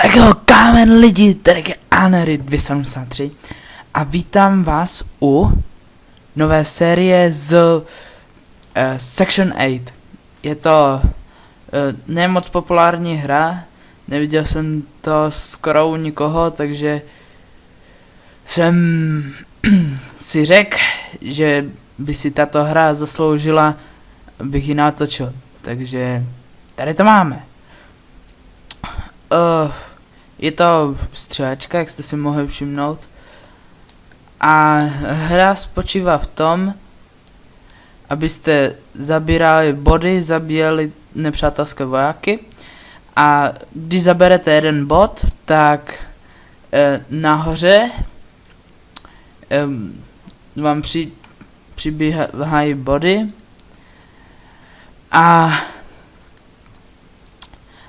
Tak jo, kámen lidi, tady je Anery 273 a vítám vás u nové série z Section 8. Je to nemoc populární hra, neviděl jsem to skoro u nikoho, takže jsem si řekl, že by si tato hra zasloužila, abych ji natočil. Takže tady to máme. Je to střílečka, jak jste si mohli všimnout. A hra spočívá v tom, abyste zabírali body, zabíjeli nepřátelské vojáky. A když zaberete jeden bod, tak nahoře vám přibíhají body. A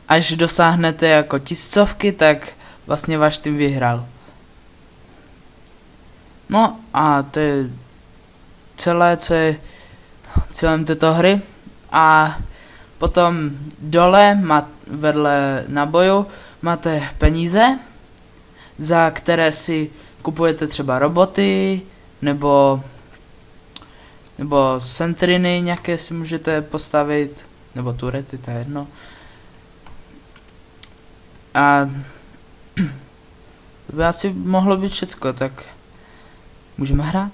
až dosáhnete jako 1000, tak vlastně váš tým vyhrál. No a to je celé, co je cílem této hry. A potom dole, vedle náboju, máte peníze, za které si kupujete třeba roboty, nebo sentriny nějaké si můžete postavit, nebo turety, to je jedno. A to by asi mohlo být všecko, tak můžeme hrát?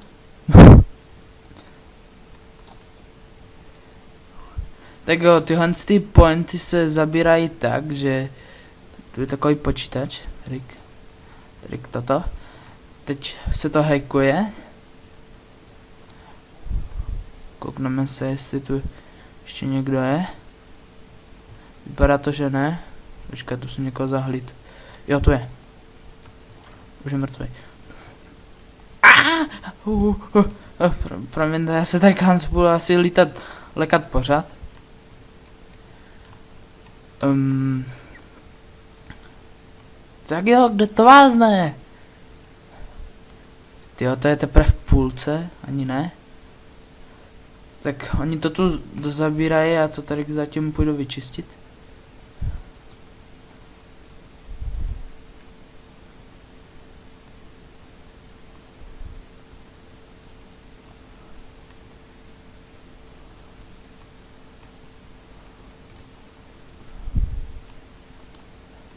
Tak jo, tyhle ty pointy se zabírají tak, že tu je takový počítač, tady toto. Teď se to hackuje. Koukneme se, jestli tu ještě někdo je. Vypadá to, že ne. Počkat, tu jsem někoho zahlíd. Jo, tu je. Už je mrtvý. Promiňte, já se tak Hans budu asi lekat pořád. Tak jo, kde to vázne? Tyjo, to je teprve v půlce, ani ne. Tak oni to tu dozabírají, já to tady zatím půjdu vyčistit.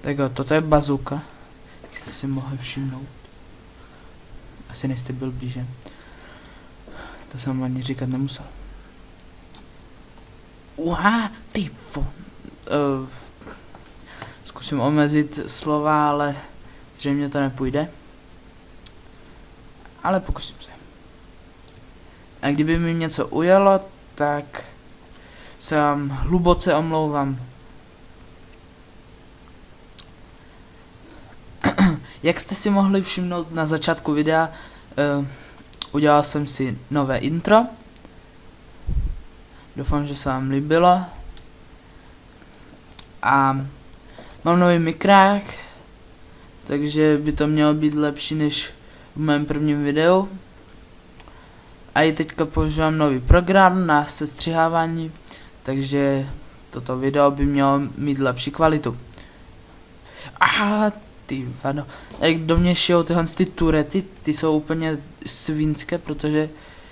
Tak jo, toto je bazooka, jak jste si mohli všimnout. Asi nejste byl blíže. To jsem ani říkat nemusel. Ty zkusím omezit slova, ale zřejmě to nepůjde. Ale pokusím se. A kdyby mi něco ujelo, tak se vám hluboce omlouvám. Jak jste si mohli všimnout na začátku videa, udělal jsem si nové intro. Doufám, že se vám líbilo. A mám nový mikrák, takže by to mělo být lepší než v mém prvním videu. A i teďka používám nový program na sestřihávání, takže toto video by mělo mít lepší kvalitu. Ty vado. Jak do mě šijou tyhle ty turety, ty jsou úplně svinské, protože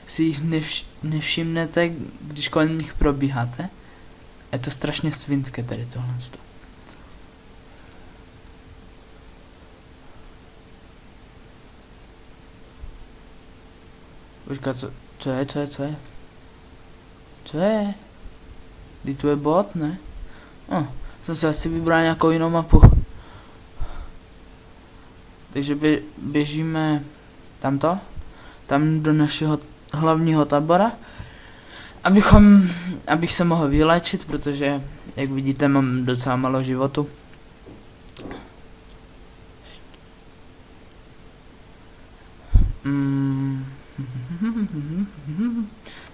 si jich nevšimnete, když kolem nich probíháte. Je to strašně svinské tady tohle. Počkat, co je? Co je? Kdy tu je bot, ne? Jsem si asi vybral nějakou jinou mapu. Takže běžíme tam do našeho hlavního tábora, abych se mohl vylečit, protože, jak vidíte, mám docela málo životu.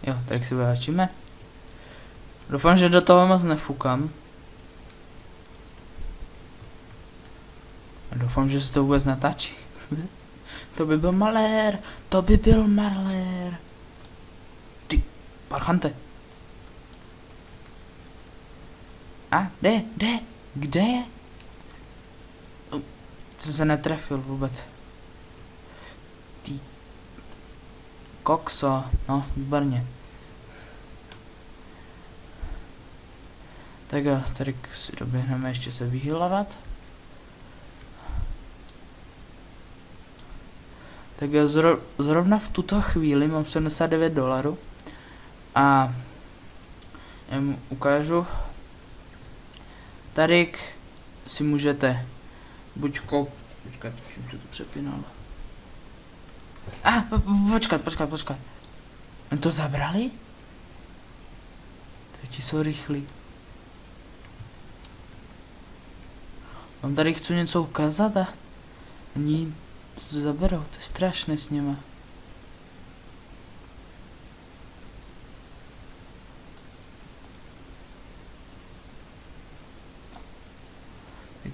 Jo, tak si vyléčíme. Doufám, že do toho moc nefukám. A doufám, že se to vůbec natáčí. To by byl malér. Ty, parchante. Kde je? jsem se netrefil vůbec. Ty kokso, no, výborně. Tak jo, tady si doběhneme ještě se vyhýlovat. Tak jo, zrovna v tuto chvíli mám $79 a já mu ukážu. Tady si můžete buď počkat, už jsem to přepínal. Počkat. Oni to zabrali? To ti jsou rychlí. Vám tady chci něco ukázat a oni to zaberou, to je strašné s nima.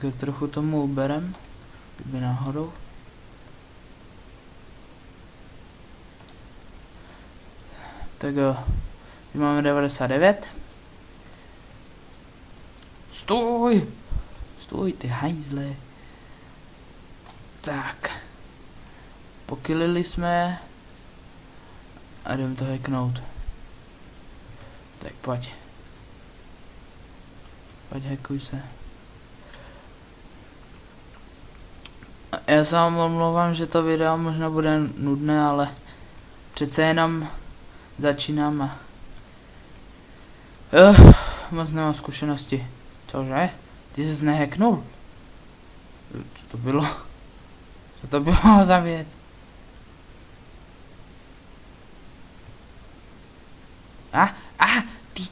Tak trochu tomu uberem, kdyby náhodou. Tak jo, teď máme 99. Stůj! Stůj, ty hajzle. Tak. Pokylili jsme. A jdem to hacknout. Tak pojď. Pojď, hackuj se. Já se vám omlouvám, že to video možná bude nudné, ale přece jenom začínám a moc nemám zkušenosti. Cože? Ty jsi nehacknul? Co to bylo? Co to bylo za věc? Ty.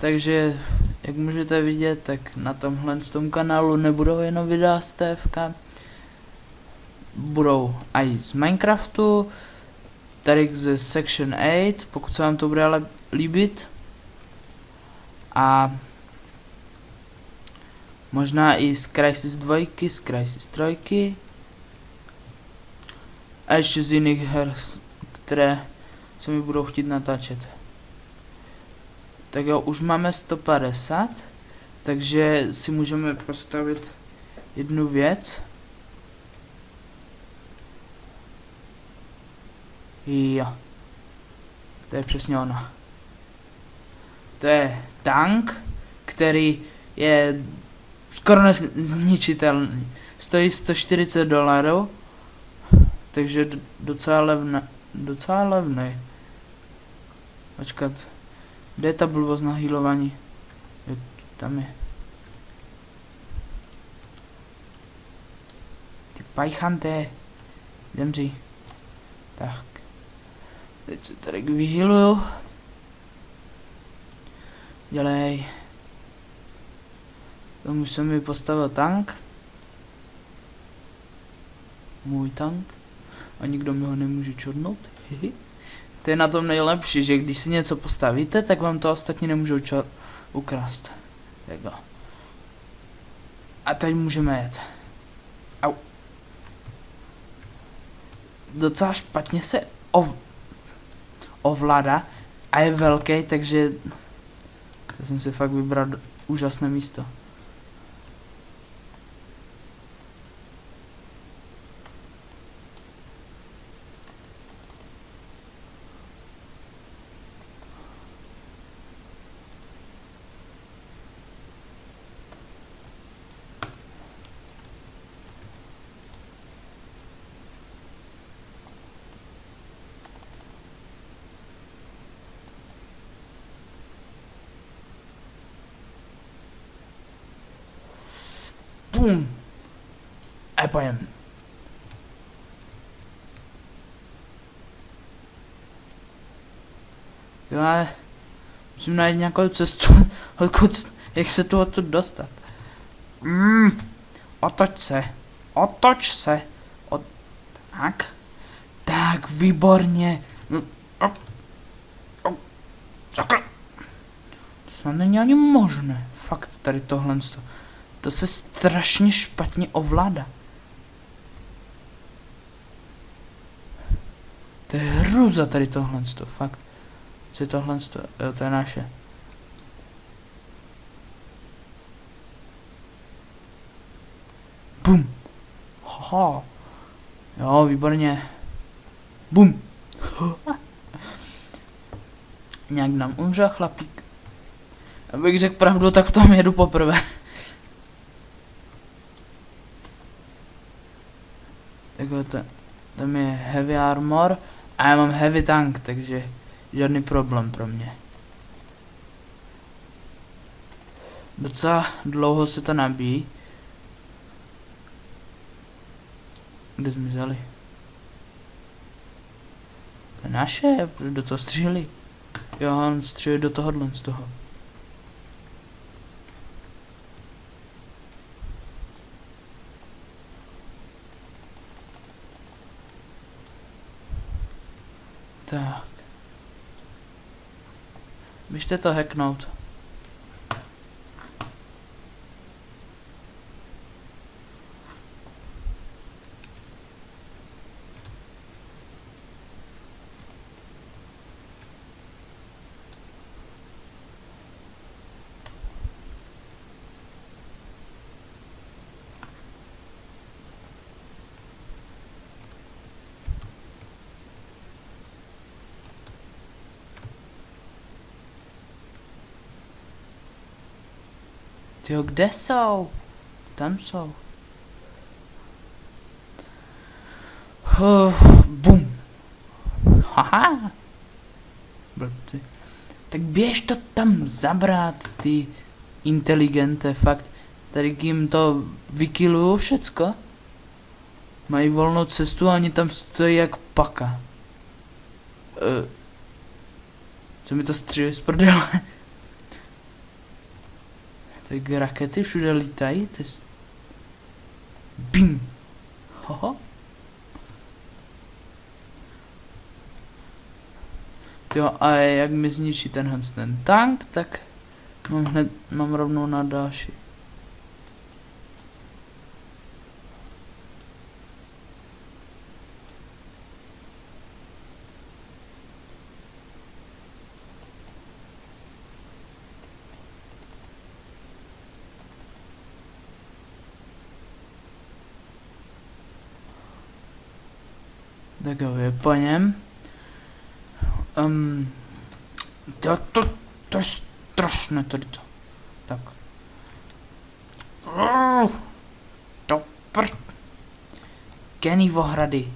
Takže, jak můžete vidět, tak na tomhle kanálu nebudou jenom videa z TFK. Budou i z Minecraftu, tady ze Section 8, pokud se vám to bude ale líbit. A možná i z Crysis 2, z Crysis 3. A ještě z jiných her, které se mi budou chtít natáčet. Tak jo, už máme 150, takže si můžeme postavit jednu věc. Jo, to je přesně ono. To je tank, který je skoro nezničitelný. Stojí $140, takže docela levný. Počkat. Kde je ta blbost na healování? Tam je. Ty pajchanté. Zemři. Tak. Teď se tady vyhealuju. Dělej. Tam už jsem mi postavil tank. Můj tank. A nikdo mi ho nemůže čodnout. To je na tom nejlepší, že když si něco postavíte, tak vám to ostatní nemůžou ukrást. Tak jo. A teď můžeme jet. Au. Docela špatně se ovládá a je velký, takže já jsem si fakt vybral úžasné místo. Bum. A pojem. Já musím najít nějakou cestu, jak se tu odtud dostat. Otoč se. Tak, výborně. snad není ani možné. Fakt, tady tohle. To se strašně špatně ovládá. To je hruza tady tohle. Fakt. Co je tohle? Jo, to je naše. Bum. Haha. Jo, výborně. Bum. Nějak nám umřel chlapík. Abych řekl pravdu, tak v tom jedu poprvé. Takhle tam je heavy armor a já mám heavy tank, takže žádný problém pro mě. Docela dlouho se to nabíjí. Kde zmizeli? To je naše, do toho střílí. Jo, on střílí do tohohle z toho. Tak. Běžte to hacknout. Tyjo, kde jsou? Tam jsou. Bum. Haha. Blbci. Tak běž to tam zabrat, ty inteligente, fakt. Tady jim to vykilujou všecko. Mají volnou cestu a oni tam stojí jak paka. Co mi to střílí z prdele? Tak rakety všude lítají, to je... Bim! Hoho. Jo, a jak mi zničí ten tank, tak mám rovnou na další. Tak jo, je po něm. To je strašné tady to. Tak. To Kenny ohrady.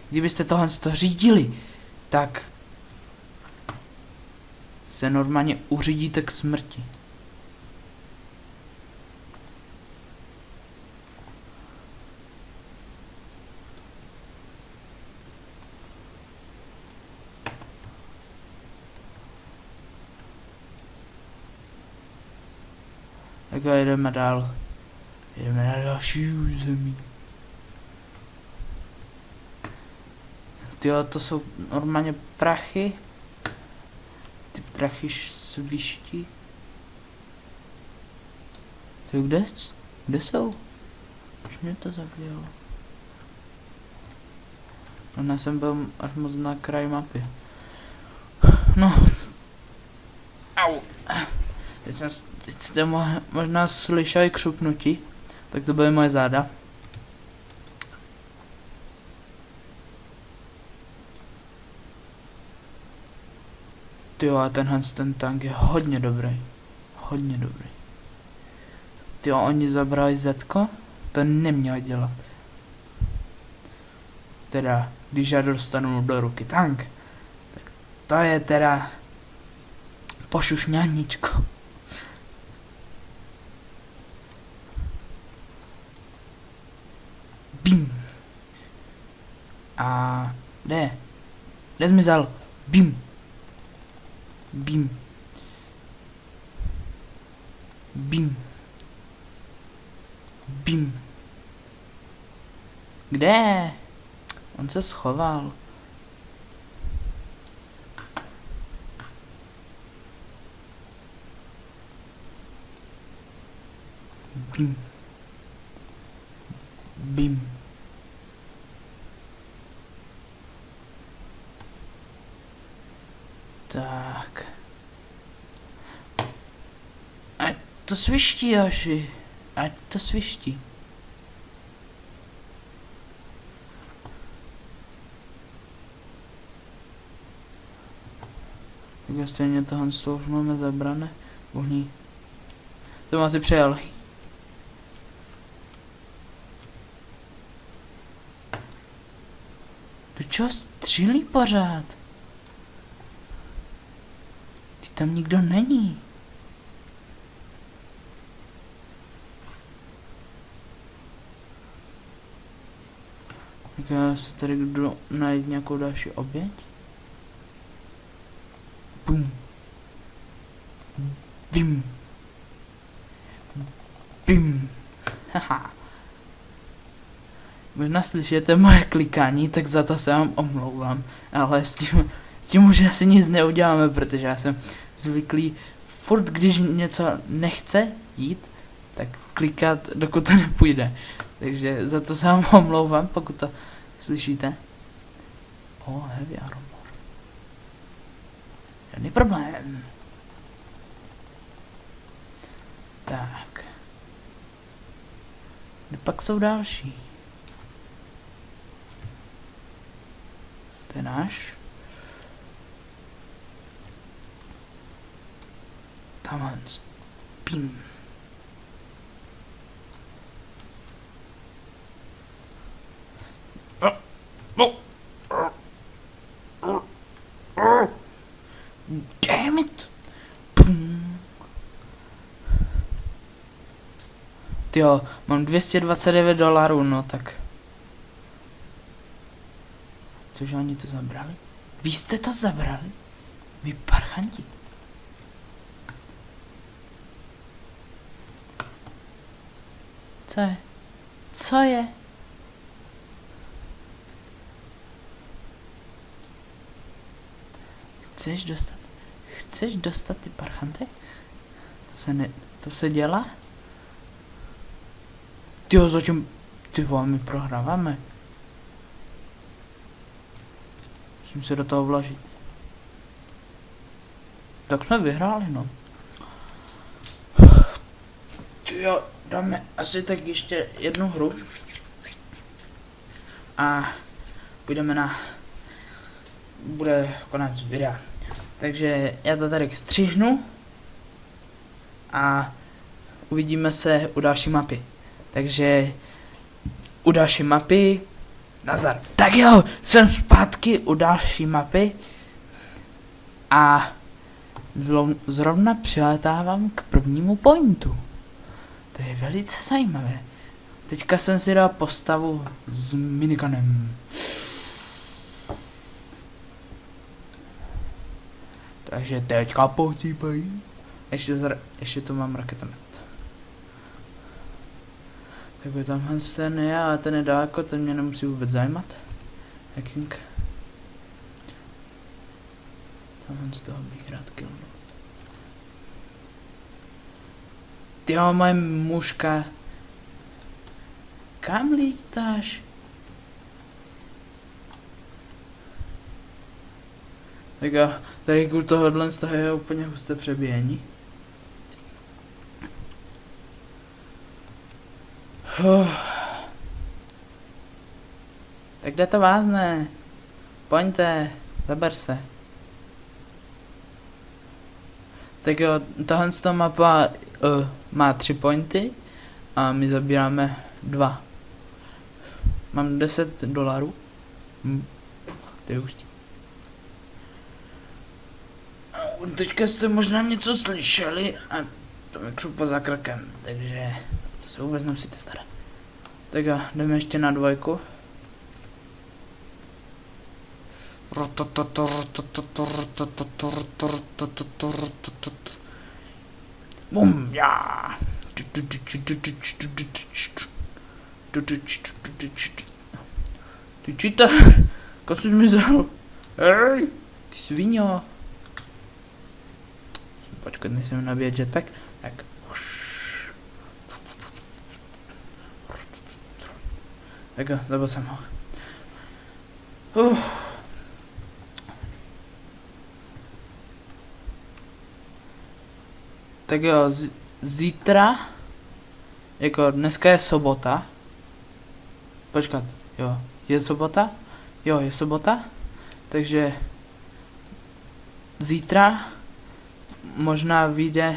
Kdybyste tohle řídili, tak se normálně uřídíte k smrti. Tak jo, jdeme dál. Jdeme na další území. Tyjo, to jsou normálně prachy. Ty prachy sviští. Tyjo, kde jsou? Už mě to zabíjelo. No, já jsem byl až moc na kraji mapy. No. Au. Teď jste možná slyšeli křupnutí, tak to byly moje záda. Tyjo, a ten tank je hodně dobrý. Hodně dobrý. Tyjo, oni zabrali Zetko? To neměli dělat. Teda, když já dostanu do ruky tank, tak to je teda pošušňáníčko. Bim. A kde? Kde zmizel? Bim. Bim. Bim. Bim. Kde? On se schoval. Bim. Bim. Tak. Ať to sviští, Joši. Ať to sviští. Tak stejně tohle z toho už máme zabrané. Uhní. To mám asi přejel. Do čeho střílí pořád? Ty tam nikdo není. Tak já se tady jdu najít nějakou další oběť. Bum. Bim. Bim. Haha. Možná slyšíte moje klikání, tak za to se vám omlouvám. Ale s tím už asi nic neuděláme, protože já jsem zvyklý furt, když něco nechce jít, tak klikat, dokud to nepůjde. Takže za to se vám omlouvám, pokud to slyšíte. Heavy armor. Žádný problém. Tak. Kde pak jsou další? To je náš. Tamhle. Pim. Damn it. Pum. Tyjo, mám $229, no tak. Cože oni to zabrali? Vy jste to zabrali? Vy parchanti. Co je? Co je? Chceš dostat ty parchanty? To se dělá? Tyjo, zatím, ty vole, my prohráváme. Musím se do toho vložit. Tak jsme vyhráli, no. Tyjo, dáme asi tak ještě jednu hru. A půjdeme na... Bude konec videa. Takže já to tady střihnu. A uvidíme se u další mapy. Takže u další mapy. Nazdar. Tak jo, jsem zpátky u další mapy. A zrovna přilétávám k prvnímu pointu. To je velice zajímavé. Teďka jsem si dal postavu s minigunem. Takže teďka pocípej. Ještě tu mám raketomet. Tak je tamhle ten je, ale ten je daleko, ten mě nemusí vůbec zajímat. Hacking. Tamhle z toho bych rád killnul. Tyjo, moje mužka. Kam lítáš? Tak jo, tady kvůli tohohle z toho je úplně husté přebíjení. Tak kde to vázne? Pojďte, zaber se. Tak jo, tahle mapa má 3 pointy a my zabíráme 2. Mám $10. To je hustý. Teďka jste možná něco slyšeli a to mi křupa za krkem, takže to se vůbec nemusíte starat. Tak jo, jdeme ještě na 2. Bum, já. Ty číta, kam jsi zmizel? Ej, ty sviňo. Počkat, než jsem nabíjet jetpack. Tak. Tak jo, zabil jsem ho. Tak jo, zítra, jako dneska je sobota. Počkat, jo, je sobota? Jo, je sobota. Takže zítra možná vyjde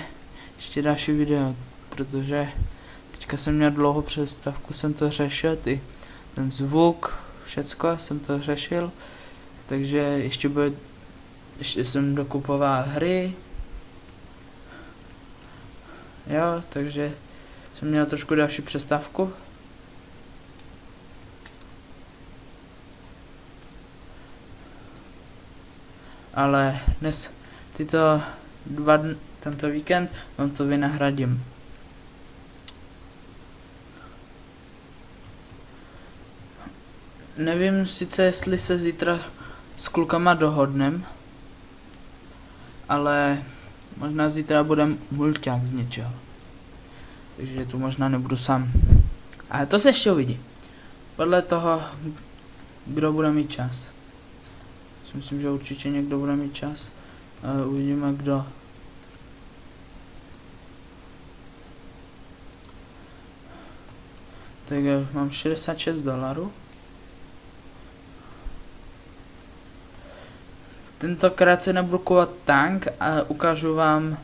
ještě další video, protože teďka jsem měl dlouho přestávku, jsem to řešil, ten zvuk, všecko jsem to řešil, takže ještě jsem dokupoval hry, jo, takže jsem měl trošku další přestávku. Ale dnes, tento víkend vám to vynahradím. Nevím sice, jestli se zítra s klukama dohodnem, ale možná zítra budem mulťák z něčeho. Takže tu možná nebudu sám. Ale to se ještě uvidí. Podle toho, kdo bude mít čas. Myslím, že určitě někdo bude mít čas. Uvidíme, kdo. Tak mám $66. Tentokrát se nebudu kupovat tank a ukážu vám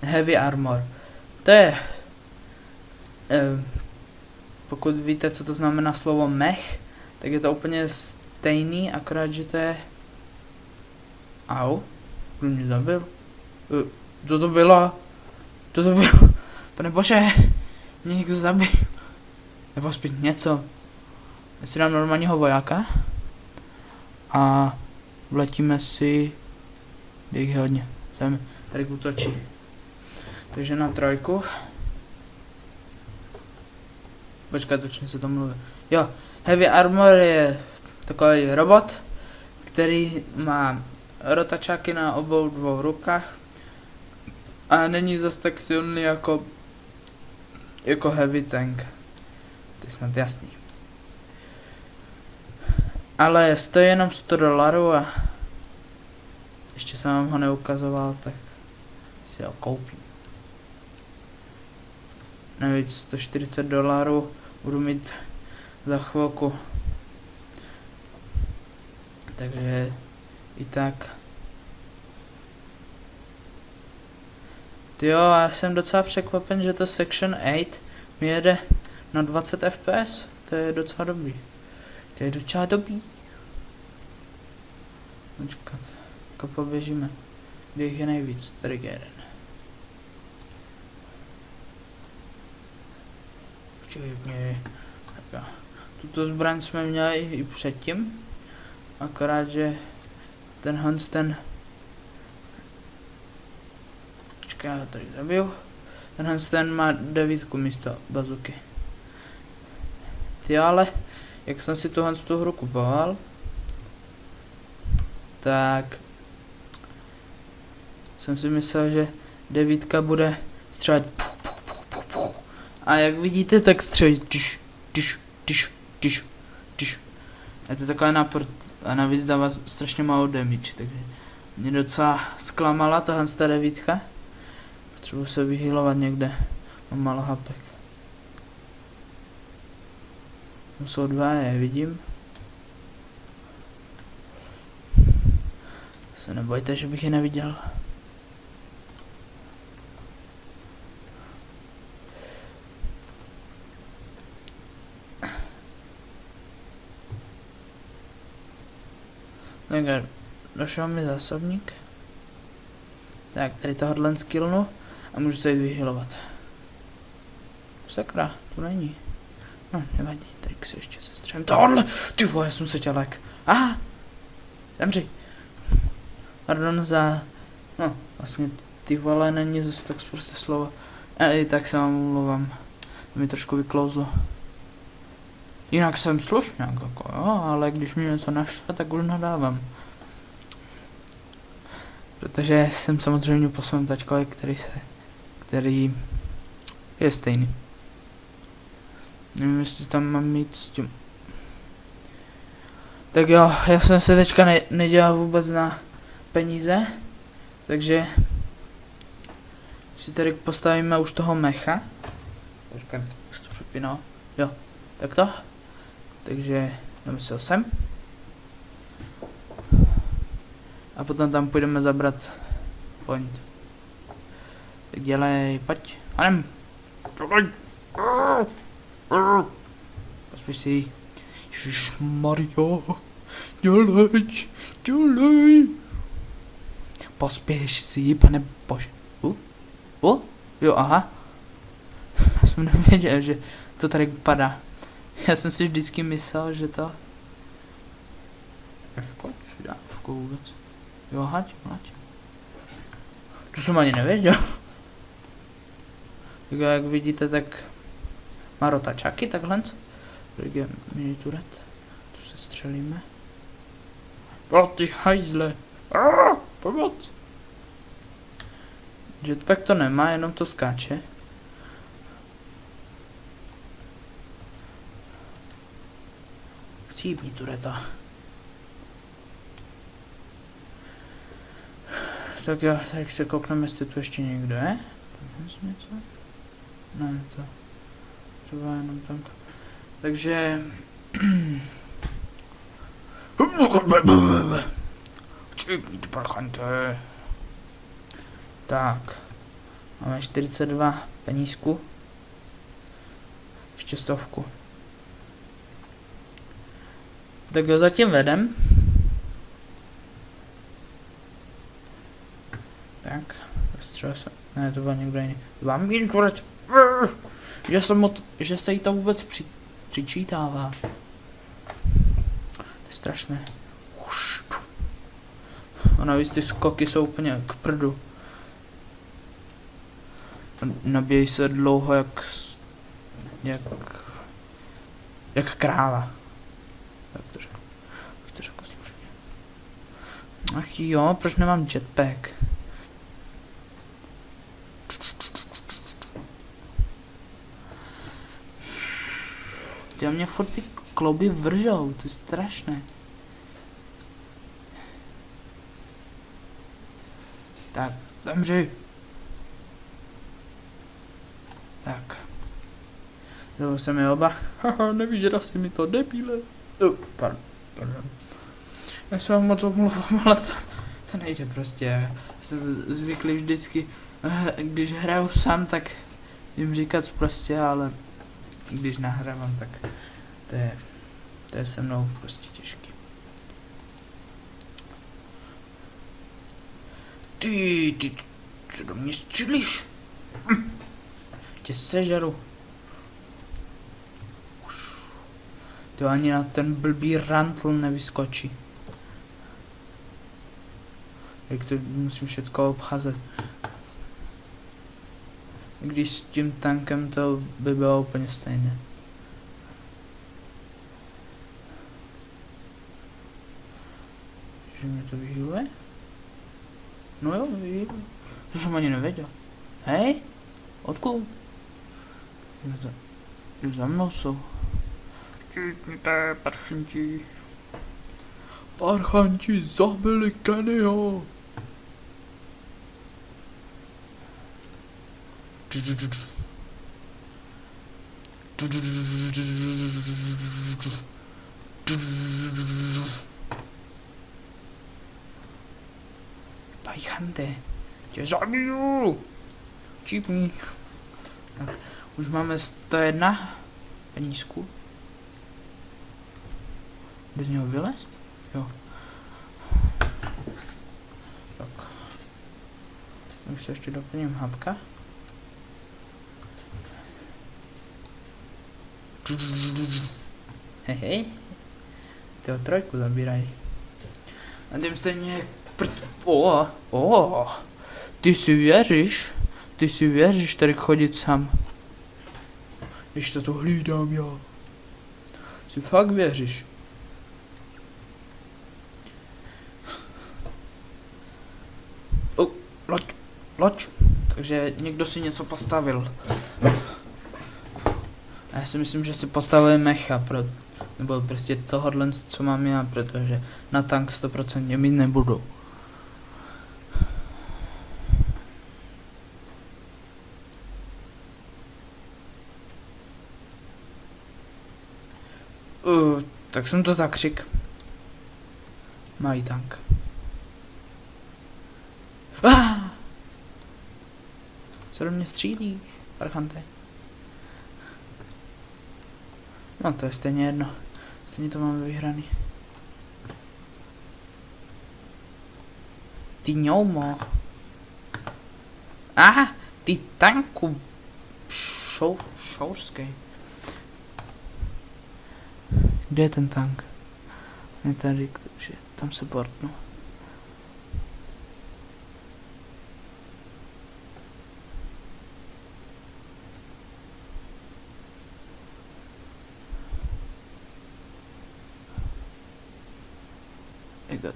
heavy armor. To je, pokud víte, co to znamená slovo mech, tak je to úplně stejný, akorát, že to je... Au, kdo mě zabil? Co to bylo? Co to bylo? Pane bože, mě někdo zabil. Nebo spíš něco. Já si dám normálního vojáka. A vletíme si... Jich hodně. Sem tady útočí. Takže na 3. Počkat, točně se to mluví. Jo, heavy armor je takový robot, který má rotačáky na obou 2 rukách a není zas tak silný jako heavy tank. To je snad jasný. Ale stojí jenom $100 a ještě jsem vám ho neukazoval, tak si ho koupím. Navíc $140 budu mít za chvilku. Takže i tak. Jo, já jsem docela překvapen, že to Section 8 mi jede na 20 fps. To je docela dobrý. To je docela dobrý. Počkat, jako poběžíme. Kde jich je nejvíc? Tady je jeden. Včetně. Tuto zbraň jsme měli i předtím. Akorát, že ten Hans počkej, já tady zabiju. Ten Hans má 9 místo bazuky. Ty ale, jak jsem si tu hru kupoval, tak jsem si myslel, že 9 bude střelit. A jak vidíte, tak střelí. Je to taková nápor a navíc dává strašně malou damage, takže mě docela zklamala tahle 9. Potřebuji se vyhýlovat někde, mám málo hapek. Tam jsou 2, já je vidím. Se nebojte, že bych je neviděl. Tak došel mi zásobník. Tak, tady tohle skillnu a můžu se jít vyhylovat. Sakra, tu není. No, nevadí, tady si ještě sestřelím. Tohle! Ty vole, já jsem se těl lek. Aha! Zemři! Pardon za... No, vlastně ty vole není zase tak prostě slovo. I tak se vám omlouvám. To mi trošku vyklouzlo. Jinak jsem slušňák, jako jo, ale když mi něco naštve, tak už nadávám. Protože jsem samozřejmě po svém tačkovi, který je stejný. Nevím, jestli tam mám mít s tím. Tak jo, já jsem se teďka nedělal vůbec na peníze, takže si tady postavíme už toho mecha. Počkej, už to přepínal. Jo, tak to. Takže domyslel jsem. A potom tam půjdeme zabrat point. Tak dělej, pojď, hanem. Pospíš si. Ježišmarjo, dělej. Pospěš si, pane bože. Jo, aha. Já jsem nevěděl, že to tady padá. Já jsem si vždycky myslel, že to... Pojď, dávku vůbec. Jo, hať. To jsem ani nevěděl. Tak jak vidíte, tak má rotačáky takhle. Tady je mini turet. Tu se střelíme. Ty hajzle. Pomoc. Jetpack to nemá, jenom to skáče. Chcípni tureta. Tak jo, tak se koukneme, jestli tu ještě někdo je. Tam je něco? Ne, to. Třeba jenom tamto. Takže... Chcípni tu parchante. Tak. Máme 42 penízku. Ještě 100. Tak jo, zatím vedem. Tak, střel se. Ne, to byl někdo jiný. Vám jiný kurat. Že se jí to vůbec přičítává. To je strašné. A navíc ty skoky jsou úplně k prdu. Nabíjí se dlouho jak kráva. Tak to řekl slušně. Ach jo, proč nemám jetpack? Ty mě furt ty klouby vržou, to je strašné. Tak, zemři. Tak. Zabil jsem je oba. Haha, nevyžral si mi to, debíle. Pardon. Já se vám moc omlouvám, ale to nejde prostě. Jsem zvyklý vždycky, když hraju sám, tak jim říkat prostě, ale když nahrávám, tak to je se mnou prostě těžký. Ty, co do mě střílíš? Tě sežeru. To ani na ten blbý rantl nevyskočí. Jak to musím všechno obcházet. Když s tím tankem to by bylo úplně stejné. Že mě to vyhýluje? No jo, vyhýluje. To jsem ani nevěděl. Hej? Odkud? Jo, za mnou jsou. Čítněte, parchanti. Parchanti zabili Kennyho. Parchante, tě zabiju. Čípni. Tak, už máme 101 penízku. Bez něho vylézt? Jo. Tak. Už se ještě doplním hapka. Hej. Tyho trojku zabírají. A tím stejně Ty si věříš? Ty si věříš tady chodit sám? Když to tu hlídám já. Si fakt věříš? Loď. Takže někdo si něco postavil. já si myslím, že si postavím mecha, nebo prostě tohohle, co mám já, protože na tank 100% mít nebudu. Tak jsem to zakřik. Malý tank. Co do mě střílíš, Archante? No to je stejně jedno. Stejně to máme vyhraný. Ty ňoumo. Aha, ty tanku. Šourský. Kde je ten tank? Je tady, takže tam se portnu.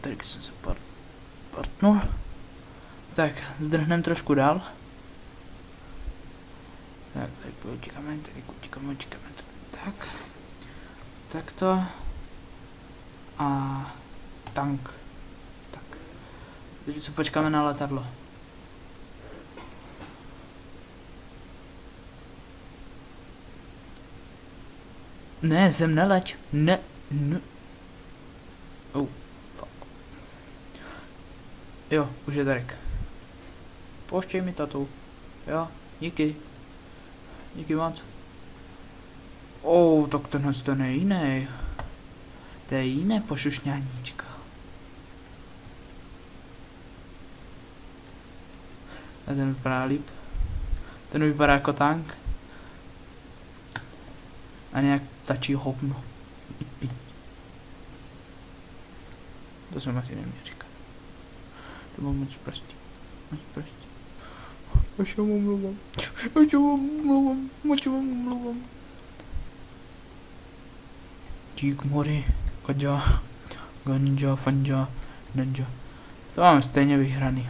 Tady jsem se portnul. Tak, zdrhnem trošku dál. Tak, tady utíkáme. Tak. Tak to. A tank. Tak. Teď se počkáme na letadlo. Ne, sem neleď. Ne. Fuck. Jo, už je Darek. Pouštěj mi tatu. Jo, díky. Díky moc. Tak tenhle ten je jiný. To je jiné pošušňáníčko. A ten vypadá líp. Ten vypadá jako tank. A nějak tačí hovno. To jsem asi neměl říkat. To bylo moc prostý. Až já vám omlouvám. Dík mori, kadža, ganja, fanja, ninja. To máme stejně vyhraný.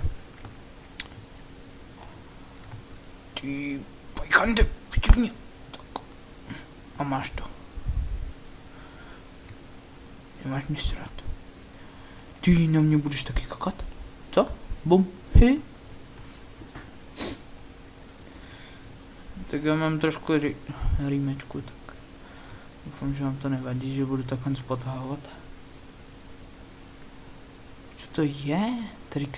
Ty pajkante, včivně. A máš to. Nemáš nic rád. Ty na mě budeš taky kakat? Co? Bum. Hej. Tak já mám trošku rýmečku, tak doufám, že vám to nevadí, že budu takhle potahovat. Co to je? Tady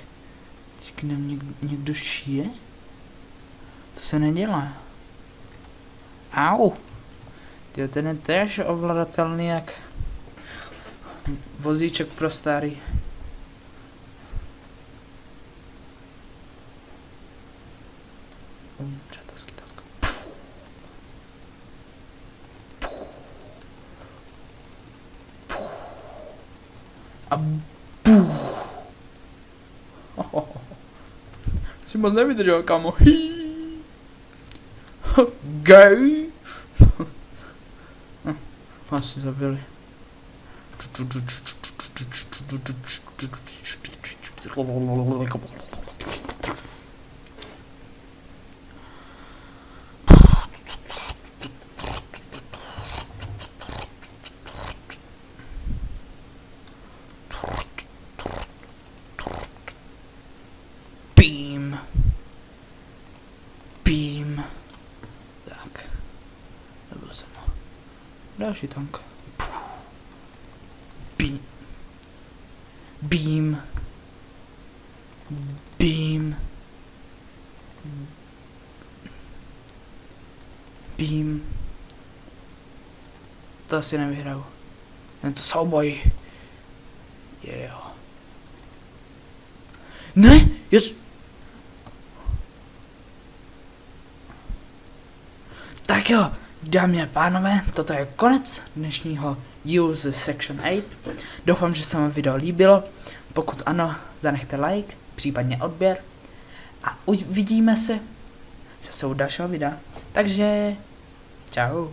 na mě někdo šije? To se nedělá. Au! Tyjo, ten je též ovladatelný jak vozíček pro starý. Přátelský tank. A si moc nevydržel, kamo. Gay. Vás si zabili. Beam. Tak. Nebyl jsem. Další tank. Beam. To asi nevyhraju. Je to souboj. Jo. Ne, Tak jo, dámy a pánové, toto je konec dnešního dílu ze Section 8. Doufám, že se vám video líbilo. Pokud ano, zanechte like, případně odběr. A uvidíme se zase u dalšího videa. Takže, čau.